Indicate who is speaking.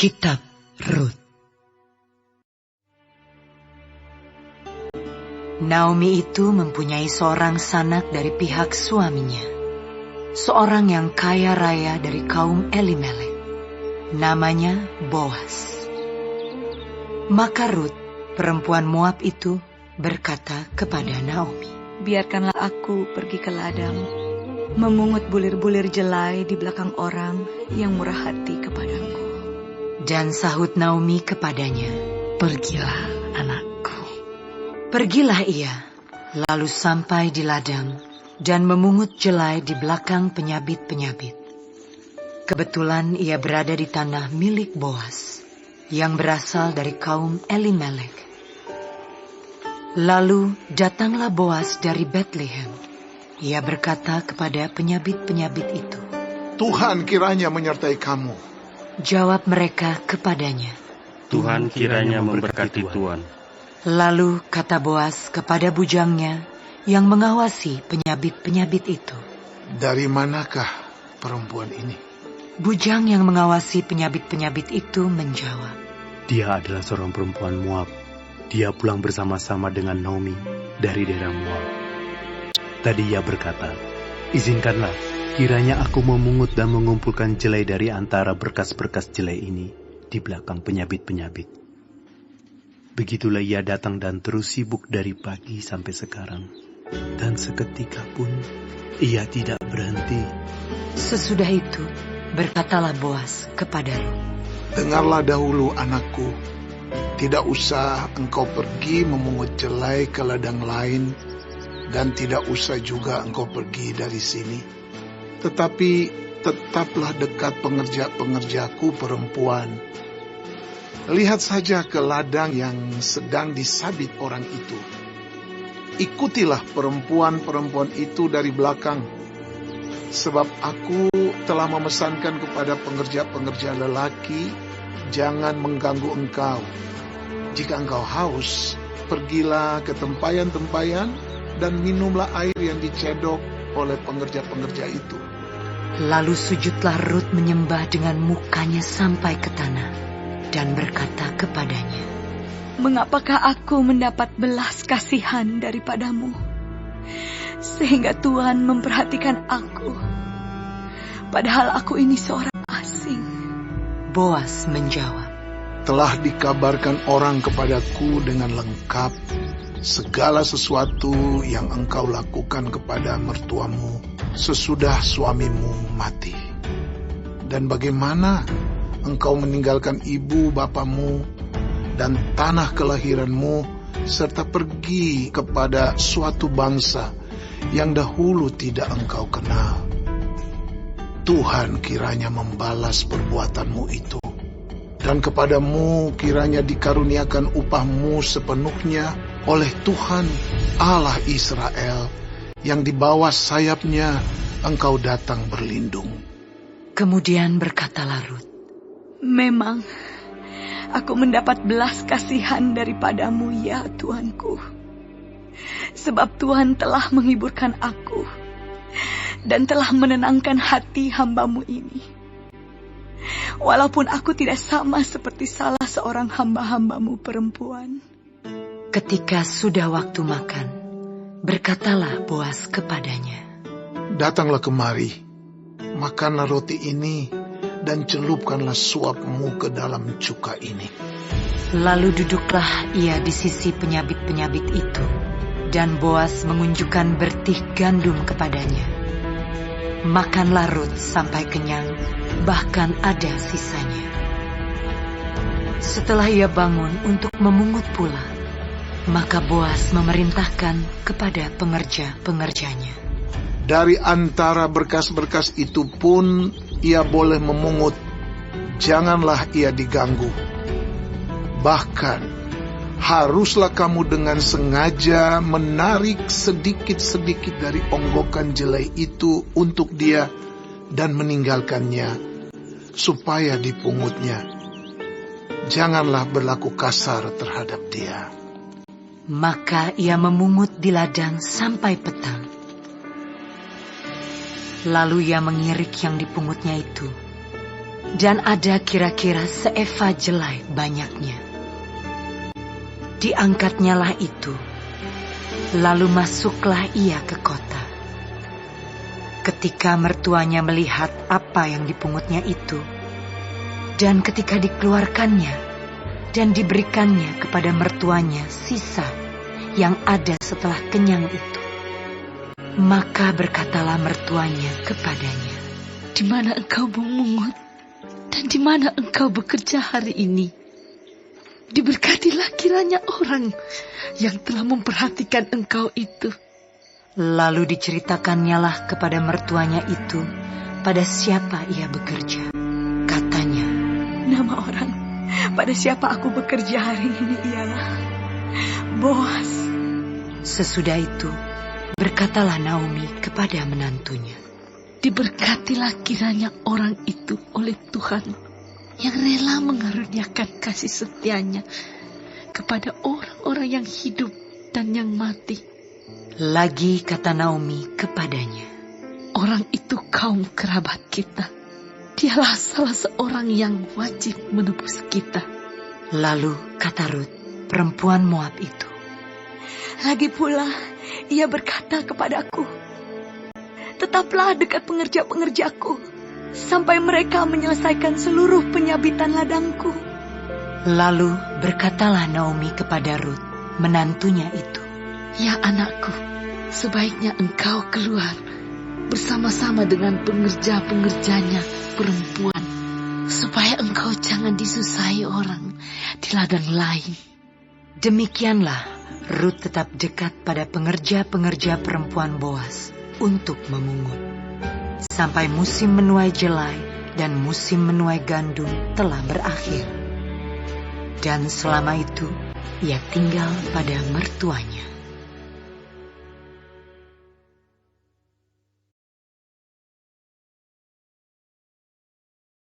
Speaker 1: Kitab Rut. Naomi itu mempunyai seorang sanak dari pihak suaminya, seorang yang kaya raya dari kaum Elimelek, namanya Boas. Maka Rut, perempuan Moab itu, berkata kepada Naomi,
Speaker 2: "Biarkanlah aku pergi ke ladang, memungut bulir-bulir jelai di belakang orang yang murah hati kepadaku."
Speaker 1: Dan sahut Naomi kepadanya, "Pergilah, anakku." Pergilah ia, lalu sampai di ladang dan memungut jelai di belakang penyabit-penyabit. Kebetulan ia berada di tanah milik Boas, yang berasal dari kaum Elimelek. Lalu datanglah Boas dari Betlehem. Ia berkata kepada penyabit-penyabit itu,
Speaker 3: "Tuhan kiranya menyertai kamu."
Speaker 1: Jawab mereka kepadanya,
Speaker 4: "Tuhan kiranya memberkati Tuan."
Speaker 1: Lalu kata Boas kepada bujangnya yang mengawasi penyabit-penyabit itu,
Speaker 3: "Dari manakah perempuan ini?"
Speaker 1: Bujang yang mengawasi penyabit-penyabit itu menjawab,
Speaker 5: "Dia adalah seorang perempuan Moab. Dia pulang bersama-sama dengan Naomi dari daerah Moab." Tadi ia berkata, "Izinkanlah, kiranya aku memungut dan mengumpulkan jelai dari antara berkas-berkas jelai ini di belakang penyabit-penyabit." Begitulah ia datang dan terus sibuk dari pagi sampai sekarang. Dan seketika pun ia tidak berhenti.
Speaker 1: Sesudah itu berkatalah Boas kepada Rut,
Speaker 3: "Dengarlah dahulu, anakku. Tidak usah engkau pergi memungut jelai ke ladang lain, dan tidak usah juga engkau pergi dari sini. Tetapi tetaplah dekat pengerja-pengerjaku perempuan. Lihat saja ke ladang yang sedang disabit orang itu. Ikutilah perempuan-perempuan itu dari belakang, sebab aku telah memesankan kepada pengerja-pengerja lelaki, jangan mengganggu engkau. Jika engkau haus, pergilah ke tempayan-tempayan dan minumlah air yang dicedok oleh pengerja-pengerja itu."
Speaker 1: Lalu sujudlah Rut menyembah dengan mukanya sampai ke tanah dan berkata kepadanya,
Speaker 2: "Mengapakah aku mendapat belas kasihan daripadamu, sehingga Tuhan memperhatikan aku, padahal aku ini seorang asing?"
Speaker 1: Boas menjawab,
Speaker 3: "Telah dikabarkan orang kepadaku dengan lengkap segala sesuatu yang engkau lakukan kepada mertuamu sesudah suamimu mati. Dan bagaimana engkau meninggalkan ibu bapamu dan tanah kelahiranmu, serta pergi kepada suatu bangsa yang dahulu tidak engkau kenal. Tuhan kiranya membalas perbuatanmu itu, dan kepadamu kiranya dikaruniakan upahmu sepenuhnya oleh Tuhan Allah Israel, yang di bawah sayapnya engkau datang berlindung."
Speaker 1: Kemudian berkatalah Rut,
Speaker 2: "Memang aku mendapat belas kasihan daripadamu, ya Tuanku, sebab Tuhan telah menghiburkan aku dan telah menenangkan hati hamba-Mu ini. Walaupun aku tidak sama seperti salah seorang hamba-hamba-Mu perempuan."
Speaker 1: Ketika sudah waktu makan, berkatalah Boas kepadanya,
Speaker 3: "Datanglah kemari, makanlah roti ini, dan celupkanlah suapmu ke dalam cuka ini."
Speaker 1: Lalu duduklah ia di sisi penyabit-penyabit itu, dan Boas mengunjukkan bertih gandum kepadanya. Makanlah Rut sampai kenyang, bahkan ada sisanya. Setelah ia bangun untuk memungut pula, maka Boas memerintahkan kepada pengerja-pengerjanya,
Speaker 3: "Dari antara berkas-berkas itu pun ia boleh memungut, janganlah ia diganggu. Bahkan haruslah kamu dengan sengaja menarik sedikit-sedikit dari onggokan jelai itu untuk dia dan meninggalkannya, supaya dipungutnya. Janganlah berlaku kasar terhadap dia."
Speaker 1: Maka ia memungut di ladang sampai petang. Lalu ia mengirik yang dipungutnya itu, dan ada kira-kira seeva jelai banyaknya. Diangkatnyalah itu, lalu masuklah ia ke kota. Ketika mertuanya melihat apa yang dipungutnya itu, dan ketika dikeluarkannya dan diberikannya kepada mertuanya sisa yang ada setelah kenyang itu, maka berkatalah mertuanya kepadanya,
Speaker 6: "Di mana engkau memungut dan di mana engkau bekerja hari ini? Diberkatilah kiranya orang yang telah memperhatikan engkau itu."
Speaker 1: Lalu diceritakannya kepada mertuanya itu pada siapa ia bekerja. Katanya,
Speaker 2: Nama orang pada siapa aku bekerja hari ini ialah Boas.
Speaker 1: sesudah itu berkatalah Naomi kepada menantunya,
Speaker 6: Diberkatilah kiranya orang itu oleh Tuhan yang rela mengaruniakan kasih setianya kepada orang-orang yang hidup dan yang mati.
Speaker 1: Lagi kata Naomi kepadanya,
Speaker 6: Orang itu kaum kerabat kita. Dialah salah seorang yang wajib menebus kita.
Speaker 1: Lalu kata Rut, perempuan Moab itu,
Speaker 2: Lagi pula ia berkata kepadaku, Tetaplah dekat pengerja-pengerjaku sampai mereka menyelesaikan seluruh penyabitan ladangku.
Speaker 1: Lalu berkatalah Naomi kepada Rut, menantunya itu,
Speaker 6: Ya anakku, sebaiknya engkau keluar bersama-sama dengan pengerja-pengerjanya perempuan, supaya engkau jangan disusahi orang di ladang lain.
Speaker 1: Demikianlah Rut tetap dekat pada pengerja-pengerja perempuan Boas untuk memungut, sampai musim menuai jelai dan musim menuai gandum telah berakhir. Dan selama itu ia tinggal pada mertuanya.